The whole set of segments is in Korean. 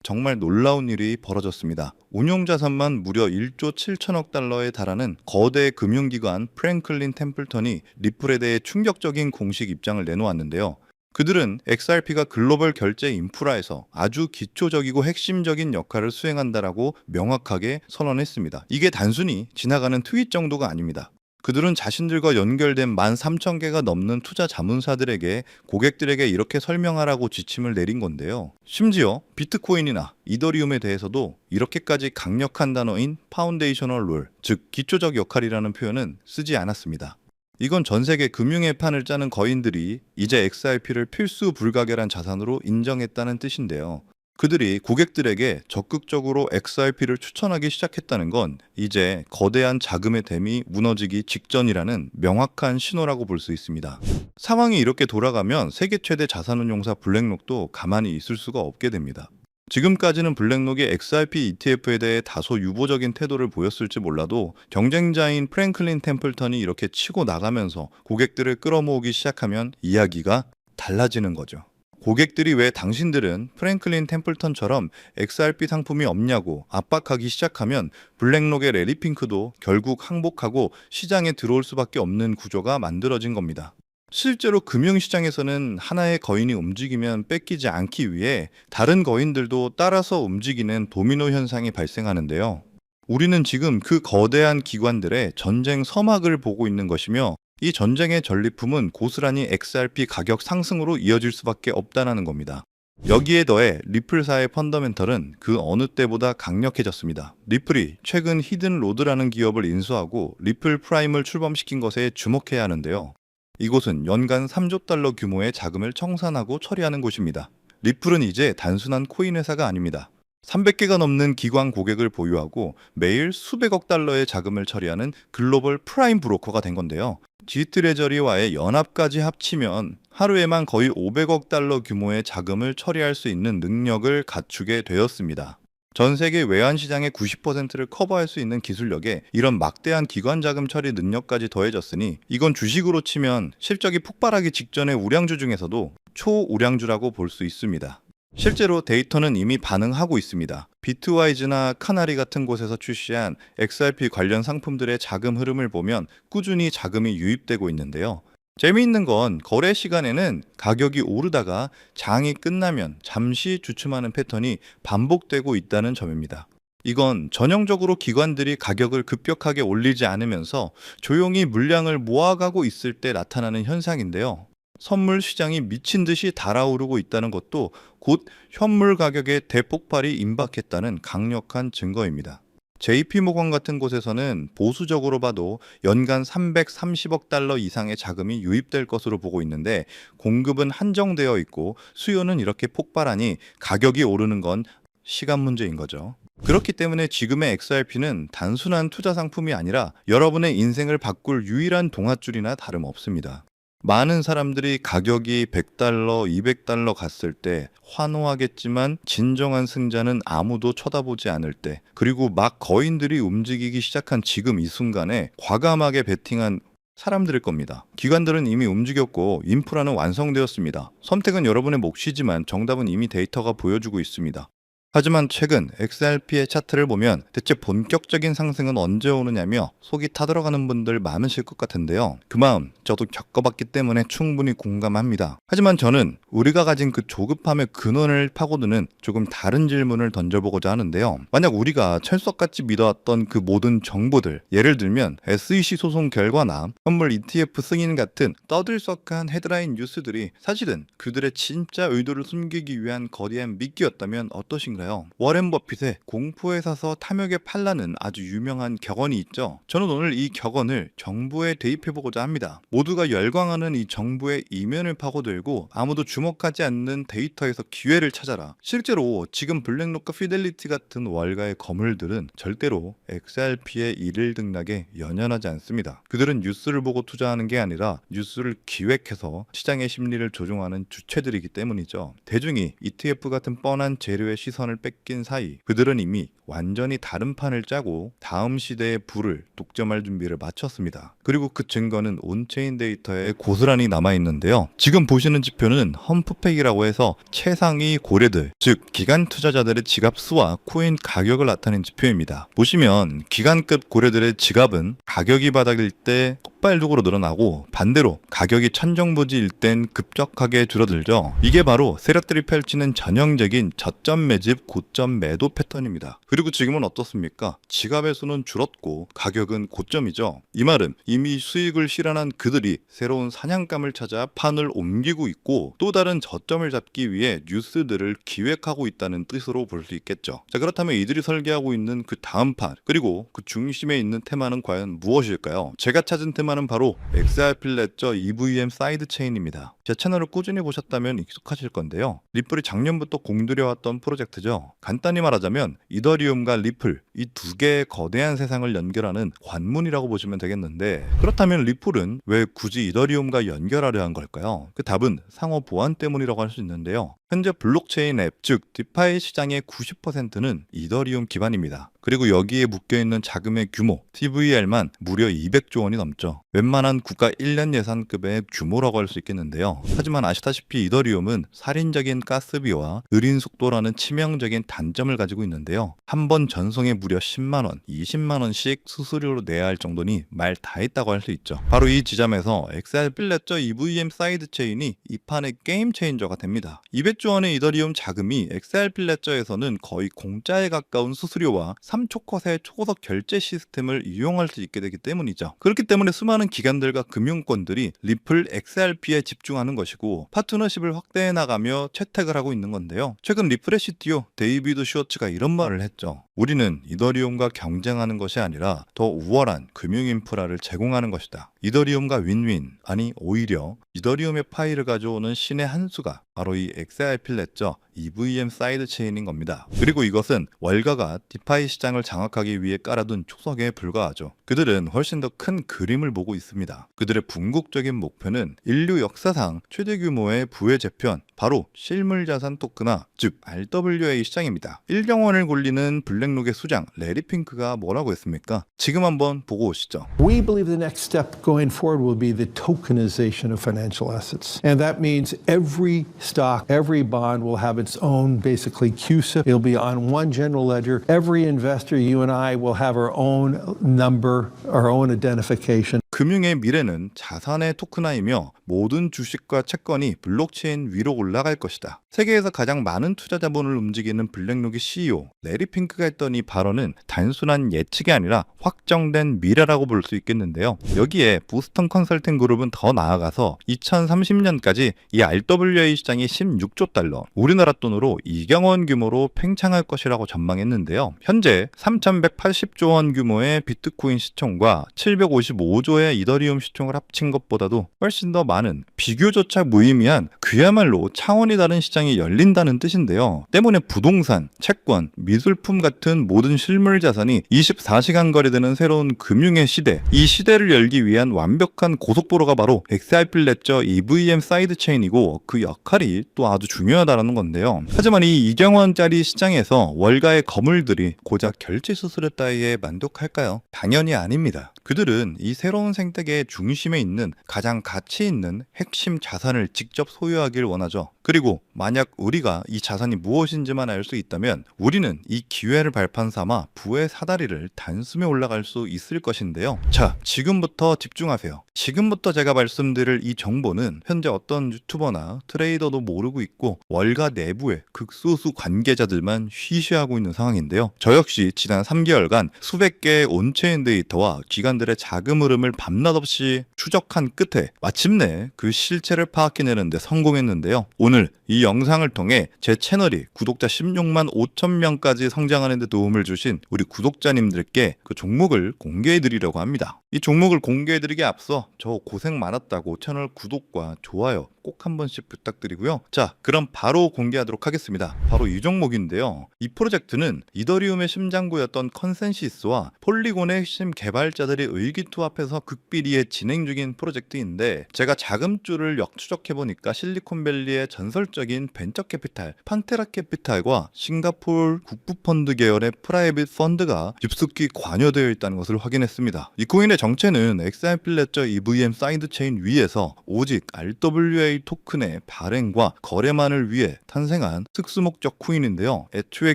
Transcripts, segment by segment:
정말 놀라운 일이 벌어졌습니다. 운용자산만 무려 1조 7천억 달러에 달하는 거대 금융기관 프랭클린 템플턴이 리플에 대해 충격적인 공식 입장을 내놓았는데요. 그들은 XRP가 글로벌 결제 인프라에서 아주 기초적이고 핵심적인 역할을 수행한다라고 명확하게 선언했습니다. 이게 단순히 지나가는 트윗 정도가 아닙니다. 그들은 자신들과 연결된 13,000개가 넘는 투자 자문사들에게 고객들에게 이렇게 설명하라고 지침을 내린 건데요. 심지어 비트코인이나 이더리움에 대해서도 이렇게까지 강력한 단어인 파운데이셔널 롤, 즉 기초적 역할이라는 표현은 쓰지 않았습니다. 이건 전 세계 금융의 판을 짜는 거인들이 이제 XRP를 필수 불가결한 자산으로 인정했다는 뜻인데요. 그들이 고객들에게 적극적으로 XRP를 추천하기 시작했다는 건 이제 거대한 자금의 댐이 무너지기 직전이라는 명확한 신호라고 볼 수 있습니다. 상황이 이렇게 돌아가면 세계 최대 자산운용사 블랙록도 가만히 있을 수가 없게 됩니다. 지금까지는 블랙록이 XRP ETF에 대해 다소 유보적인 태도를 보였을지 몰라도 경쟁자인 프랭클린 템플턴이 이렇게 치고 나가면서 고객들을 끌어모으기 시작하면 이야기가 달라지는 거죠. 고객들이 왜 당신들은 프랭클린 템플턴처럼 XRP 상품이 없냐고 압박하기 시작하면 블랙록의 레리 핑크도 결국 항복하고 시장에 들어올 수밖에 없는 구조가 만들어진 겁니다. 실제로 금융시장에서는 하나의 거인이 움직이면 뺏기지 않기 위해 다른 거인들도 따라서 움직이는 도미노 현상이 발생하는데요. 우리는 지금 그 거대한 기관들의 전쟁 서막을 보고 있는 것이며 이 전쟁의 전리품은 고스란히 XRP 가격 상승으로 이어질 수밖에 없다는 겁니다. 여기에 더해 리플사의 펀더멘털은 그 어느 때보다 강력해졌습니다. 리플이 최근 히든로드라는 기업을 인수하고 리플 프라임을 출범시킨 것에 주목해야 하는데요. 이곳은 연간 3조 달러 규모의 자금을 청산하고 처리하는 곳입니다. 리플은 이제 단순한 코인 회사가 아닙니다. 300개가 넘는 기관 고객을 보유하고 매일 수백억 달러의 자금을 처리하는 글로벌 프라임 브로커가 된 건데요. G트레저리와의 연합까지 합치면 하루에만 거의 500억 달러 규모의 자금을 처리할 수 있는 능력을 갖추게 되었습니다. 전 세계 외환 시장의 90%를 커버할 수 있는 기술력에 이런 막대한 기관 자금 처리 능력까지 더해졌으니 이건 주식으로 치면 실적이 폭발하기 직전의 우량주 중에서도 초우량주라고 볼 수 있습니다. 실제로 데이터는 이미 반응하고 있습니다. 비트와이즈나 카나리 같은 곳에서 출시한 XRP 관련 상품들의 자금 흐름을 보면 꾸준히 자금이 유입되고 있는데요. 재미있는 건 거래 시간에는 가격이 오르다가 장이 끝나면 잠시 주춤하는 패턴이 반복되고 있다는 점입니다. 이건 전형적으로 기관들이 가격을 급격하게 올리지 않으면서 조용히 물량을 모아가고 있을 때 나타나는 현상인데요. 선물 시장이 미친 듯이 달아오르고 있다는 것도 곧 현물 가격의 대폭발이 임박했다는 강력한 증거입니다. JP모건 같은 곳에서는 보수적으로 봐도 연간 330억 달러 이상의 자금이 유입될 것으로 보고 있는데 공급은 한정되어 있고 수요는 이렇게 폭발하니 가격이 오르는 건 시간 문제인 거죠. 그렇기 때문에 지금의 XRP는 단순한 투자 상품이 아니라 여러분의 인생을 바꿀 유일한 동아줄이나 다름없습니다. 많은 사람들이 가격이 100달러, 200달러 갔을 때 환호하겠지만 진정한 승자는 아무도 쳐다보지 않을 때, 그리고 막 거인들이 움직이기 시작한 지금 이 순간에 과감하게 베팅한 사람들일 겁니다. 기관들은 이미 움직였고 인프라는 완성되었습니다. 선택은 여러분의 몫이지만 정답은 이미 데이터가 보여주고 있습니다. 하지만 최근 XRP의 차트를 보면 대체 본격적인 상승은 언제 오느냐며 속이 타들어가는 분들 많으실 것 같은데요. 그 마음 저도 겪어봤기 때문에 충분히 공감합니다. 하지만 저는 우리가 가진 그 조급함의 근원을 파고드는 조금 다른 질문을 던져보고자 하는데요. 만약 우리가 철석같이 믿어왔던 그 모든 정보들, 예를 들면 SEC 소송 결과나 선물 ETF 승인 같은 떠들썩한 헤드라인 뉴스들이 사실은 그들의 진짜 의도를 숨기기 위한 거대한 미끼였다면 어떠신가요? 워렌 버핏의 공포에 사서 탐욕에 팔라는 아주 유명한 격언이 있죠. 저는 오늘 이 격언을 정부에 대입해보고자 합니다. 모두가 열광하는 이 정부의 이면을 파고들고 아무도 주목하지 않는 데이터에서 기회를 찾아라. 실제로 지금 블랙록과 피델리티 같은 월가의 거물들은 절대로 XRP의 일일등락에 연연하지 않습니다. 그들은 뉴스를 보고 투자하는 게 아니라 뉴스를 기획해서 시장의 심리를 조종하는 주체들이기 때문이죠. 대중이 ETF 같은 뻔한 재료의 시선을 시장을 뺏긴 사이 그들은 이미 완전히 다른 판을 짜고 다음 시대의 부를 독점할 준비를 마쳤습니다. 그리고 그 증거는 온체인 데이터에 고스란히 남아있는데요. 지금 보시는 지표는 험프팩이라고 해서 최상위 고래들, 즉 기관 투자자들의 지갑 수와 코인 가격을 나타낸 지표입니다. 보시면 기관급 고래들의 지갑은 가격이 바닥일 때 폭발적으로 늘어나고 반대로 가격이 천정부지일 땐 급격하게 줄어들죠. 이게 바로 세력들이 펼치는 전형적인 저점 매집, 고점 매도 패턴입니다. 그리고 지금은 어떻습니까? 지갑의 수는 줄었고 가격은 고점이죠. 이 말은 이미 수익을 실현한 그들이 새로운 사냥감을 찾아 판을 옮기고 있고 또 다른 저점을 잡기 위해 뉴스들을 기획하고 있다는 뜻으로 볼 수 있겠죠. 자, 그렇다면 이들이 설계하고 있는 그 다음 판 그리고 그 중심에 있는 테마는 과연 무엇일까요? 제가 찾은 테마는 바로 XRP 레저 EVM 사이드 체인입니다. 제 채널을 꾸준히 보셨다면 익숙하실 건데요. 리플이 작년부터 공들여왔던 프로젝트죠. 간단히 말하자면 이더리움과 리플 이 두 개의 거대한 세상을 연결하는 관문이라고 보시면 되겠는데 그렇다면 리플은 왜 굳이 이더리움과 연결하려 한 걸까요? 그 답은 상호 보안 때문이라고 할 수 있는데요. 현재 블록체인 앱, 즉 디파이 시장의 90%는 이더리움 기반입니다. 그리고 여기에 묶여있는 자금의 규모, TVL만 무려 200조 원이 넘죠. 웬만한 국가 1년 예산급의 규모라고 할 수 있겠는데요. 하지만 아시다시피 이더리움은 살인적인 가스비와 느린 속도라는 치명적인 단점을 가지고 있는데요. 한 번 전송에 무려 10만 원, 20만 원씩 수수료로 내야 할 정도니 말 다 했다고 할 수 있죠. 바로 이 지점에서 XRP 레저 EVM 사이드 체인이 이 판의 게임 체인저가 됩니다. 200조 원의 이더리움 자금이 XRP 레저에서는 거의 공짜에 가까운 수수료와 3초컷의 초고속 결제 시스템을 이용할 수 있게 되기 때문이죠. 그렇기 때문에 수많은 기관들과 금융권들이 리플 XRP에 집중하는 것이고 파트너십을 확대해 나가며 채택을 하고 있는 건데요. 최근 리플의 CTO 데이비드 슈워츠가 이런 말을 했죠. 우리는 이더리움과 경쟁하는 것이 아니라 더 우월한 금융 인프라를 제공하는 것이다. 이더리움과 윈윈, 아니 오히려 이더리움의 파일을 가져오는 신의 한 수가 바로 이 XRP 레저 EVM 사이드 체인인 겁니다. 그리고 이것은 월가가 디파이 시장을 장악하기 위해 깔아둔 초석에 불과하죠. 그들은 훨씬 더 큰 그림을 보고 있습니다. 그들의 궁극적인 목표는 인류 역사상 최대 규모의 부의 재편, 바로 실물 자산 토크나 즉 RWA 시장입니다. 1경원을 굴리는 블랙록의 수장 레리 핑크가 뭐라고 했습니까? 지금 한번 보고 오시죠. We believe the next step going forward will be the tokenization of financial assets. And that means every stock, every bond will have its own basically CUSIP. It'll be on one general ledger. Every investor, you and I, will have our own number, our own identification. 금융의 미래는 자산의 토큰화이며 모든 주식과 채권이 블록체인 위로 올라갈 것이다. 세계에서 가장 많은 투자 자본을 움직이는 블랙록의 CEO 레리 핑크가 했던 이 발언은 단순한 예측이 아니라 확정된 미래라고 볼 수 있겠는데요. 여기에 보스턴 컨설팅 그룹은 더 나아가서 2030년까지 이 RWA 시장이 16조 달러, 우리나라 돈으로 2경원 규모로 팽창할 것이라고 전망했는데요. 현재 3,180조 원 규모의 비트코인 시총과 755조의 이더리움 시총을 합친 것보다도 훨씬 더 많은 비교조차 무의미한 그야말로 차원이 다른 시장이 열린다는 뜻인데요. 때문에 부동산, 채권, 미술품 같은 모든 실물 자산이 24시간 거래되는 새로운 금융의 시대, 이 시대를 열기 위한 완벽한 고속도로가 바로 XRP 레저 EVM 사이드 체인이고 그 역할이 또 아주 중요하다는 건데요. 하지만 이 2경원짜리 시장에서 월가의 거물들이 고작 결제 수수료 따위에 만족할까요? 당연히 아닙니다. 그들은 이 새로운 생태계의 중심에 있는 가장 가치 있는 핵심 자산을 직접 소유하길 원하죠. 그리고 만약 우리가 이 자산이 무엇인지만 알 수 있다면 우리는 이 기회를 발판 삼아 부의 사다리를 단숨에 올라갈 수 있을 것인데요. 자, 지금부터 집중하세요. 지금부터 제가 말씀드릴 이 정보는 현재 어떤 유튜버나 트레이더도 모르고 있고 월가 내부의 극소수 관계자들만 쉬쉬하고 있는 상황인데요. 저 역시 지난 3개월간 수백 개의 온체인 데이터와 기관들의 자금 흐름을 밤낮 없이 추적한 끝에 마침내 그 실체를 파악해내는데 성공했는데요. 오늘 이 영상을 통해 제 채널이 구독자 16만 5천 명까지 성장하는 데 도움을 주신 우리 구독자님들께 그 종목을 공개해드리려고 합니다. 이 종목을 공개해드리기에 앞서 저 고생 많았다고 채널 구독과 좋아요 꼭 한 번씩 부탁드리고요. 자, 그럼 바로 공개하도록 하겠습니다. 바로 이 종목인데요. 이 프로젝트는 이더리움의 심장구였던 컨센시스와 폴리곤의 핵심 개발자들이 의기투합해서 극비리에 진행 중인 프로젝트인데, 제가 자금줄을 역추적해보니까 실리콘밸리의 전설적인 벤처 캐피탈 판테라 캐피탈과 싱가포르 국부펀드 계열의 프라이빗 펀드가 깊숙이 관여되어 있다는 것을 확인했습니다. 이 코인의 정체는 XRP 레저 EVM 사이드체인 위에서 오직 RWA 토큰의 발행과 거래만을 위해 탄생한 특수목적 코인인데요. 애초에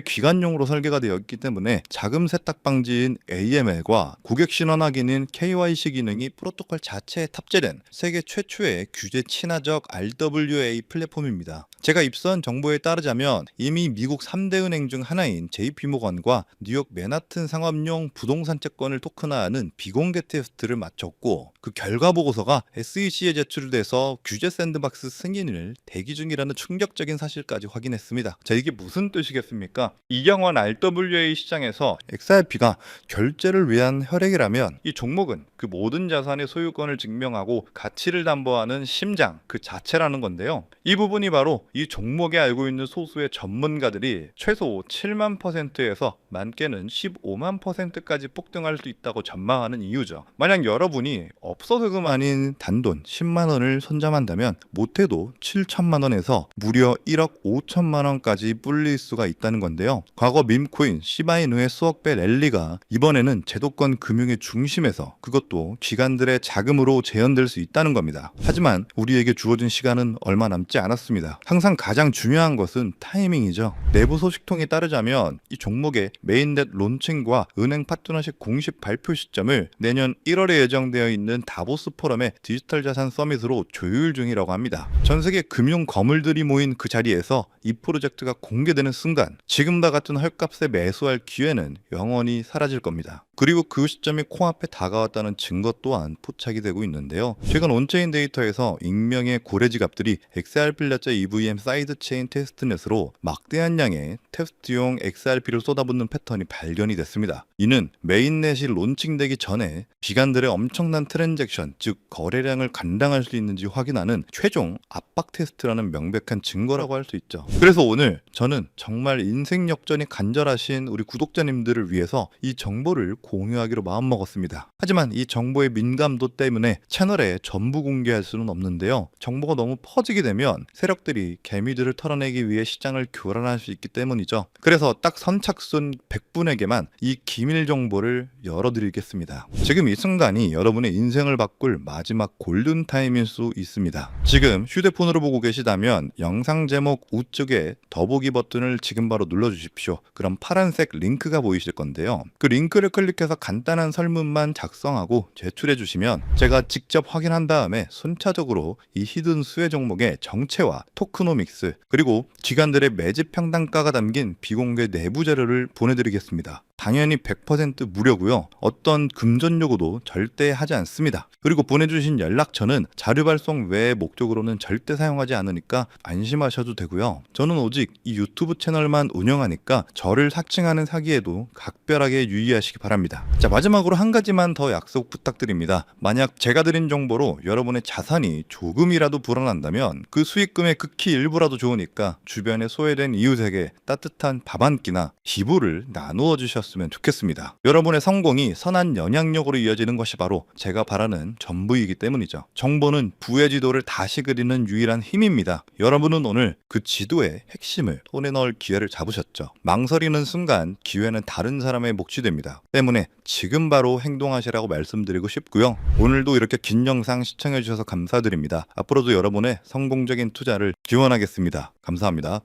기관용으로 설계가 되어 있기 때문에 자금 세탁 방지인 AML과 고객 신원 확인인 KYC 기능이 프로토콜 자체에 탑재된 세계 최초의 규제 친화적 RWA 플랫폼입니다. 제가 입수한 정보에 따르자면 이미 미국 3대 은행 중 하나인 JP모건과 뉴욕 맨하튼 상업용 부동산 채권을 토큰화하는 비공개 테스트를 마쳤고, 그 결과 보고서가 SEC에 제출돼서 규제 샌드박스 승인을 대기 중이라는 충격적인 사실까지 확인했습니다. 자, 이게 무슨 뜻이겠습니까? 이경환 RWA 시장에서 XRP가 결제를 위한 혈액이라면 이 종목은 그 모든 자산의 소유권을 증명하고 가치를 담보하는 심장 그 자체라는 건데요. 이 부분이 바로 이 종목에 알고 있는 소수의 전문가들이 최소 7만 %에서 많게는 15만 %까지 폭등할 수 있다고 전망하는 이유죠. 만약 여러분이 없어서금 아닌 단돈 10만 원을 선점한다면 못해도 7천만 원에서 무려 1억 5천만 원까지 불릴 수가 있다는 건데요. 과거 밈코인 시바이누의 수억 배 랠리가 이번에는 제도권 금융의 중심에서 그것도 기관들의 자금으로 재현될 수 있다는 겁니다. 하지만 우리에게 주어진 시간은 얼마 남지 않았습니다. 항상 가장 중요한 것은 타이밍이죠. 내부 소식통에 따르자면 이 종목의 메인넷 론칭과 은행 파트너십 공식 발표 시점을 내년 1월에 예정되어 있는 다보스 포럼의 디지털 자산 서밋으로 조율 중이라고 합니다. 전 세계 금융 거물들이 모인 그 자리에서 이 프로젝트가 공개되는 순간 지금과 같은 헐값에 매수할 기회는 영원히 사라질 겁니다. 그리고 그 시점이 코앞에 다가왔다는 증거 또한 포착이 되고 있는데요. 최근 온체인 데이터에서 익명의 고래 지갑들이 XRP 레저 EVM 사이드체인 테스트넷으로 막대한 양의 테스트용 XRP를 쏟아붓는 패턴이 발견이 됐습니다. 이는 메인넷이 론칭되기 전에 기관들의 엄청난 트랜잭션, 즉 거래량을 감당할 수 있는지 확인하는 최종 압박 테스트라는 명백한 증거라고 할 수 있죠. 그래서 오늘 저는 정말 인생 역전이 간절하신 우리 구독자님들을 위해서 이 정보를 공유하기로 마음먹었습니다. 하지만 이 정보의 민감도 때문에 채널에 전부 공개할 수는 없는데요. 정보가 너무 퍼지게 되면 세력들이 개미들을 털어내기 위해 시장을 교란할 수 있기 때문이죠. 그래서 딱 선착순 100분에게만 이 기밀 정보를 열어드리겠습니다. 지금 이 순간이 여러분의 인생을 바꿀 마지막 골든타임일 수 있습니다. 지금 휴대폰으로 보고 계시다면 영상 제목 우측에 더보기 버튼을 지금 바로 눌러주십시오. 그럼 파란색 링크가 보이실 건데요. 그 링크를 클릭해서 간단한 설문만 작성하고 제출해 주시면 제가 직접 확인한 다음에 순차적으로 이 히든 수혜 종목의 정체와 토크노믹스 그리고 기관들의 매집 평단가가 담긴 비공개 내부 자료를 보내드리겠습니다. 당연히 100% 무료고요. 어떤 금전 요구도 절대 하지 않습니다. 그리고 보내주신 연락처는 자료 발송 외의 목적으로는 절대 사용하지 않으니까 안심하셔도 되고요. 저는 오직 이 유튜브 채널만 운영하니까 저를 사칭하는 사기에도 각별하게 유의하시기 바랍니다. 자, 마지막으로 한 가지만 더 약속 부탁드립니다. 만약 제가 드린 정보로 여러분의 자산이 조금이라도 불어난다면 그 수익금의 극히 일부라도 좋으니까 주변에 소외된 이웃에게 따뜻한 밥 한 끼나 기부를 나누어 주셨으면 좋겠습니다. 여러분의 성공이 선한 영향력으로 이어지는 것이 바로 제가 바라는 전부이기 때문이죠. 정보는 부의 지도를 다시 그리는 유일한 힘입니다. 여러분은 오늘 그 지도의 핵심을 손에 넣을 기회를 잡으셨죠. 망설이는 순간 기회는 다른 사람의 몫이 됩니다. 때문에 지금 바로 행동하시라고 말씀드리고 싶고요. 오늘도 이렇게 긴 영상 시청해 주셔서 감사드립니다. 앞으로도 여러분의 성공적인 투자를 기원하겠습니다. 감사합니다.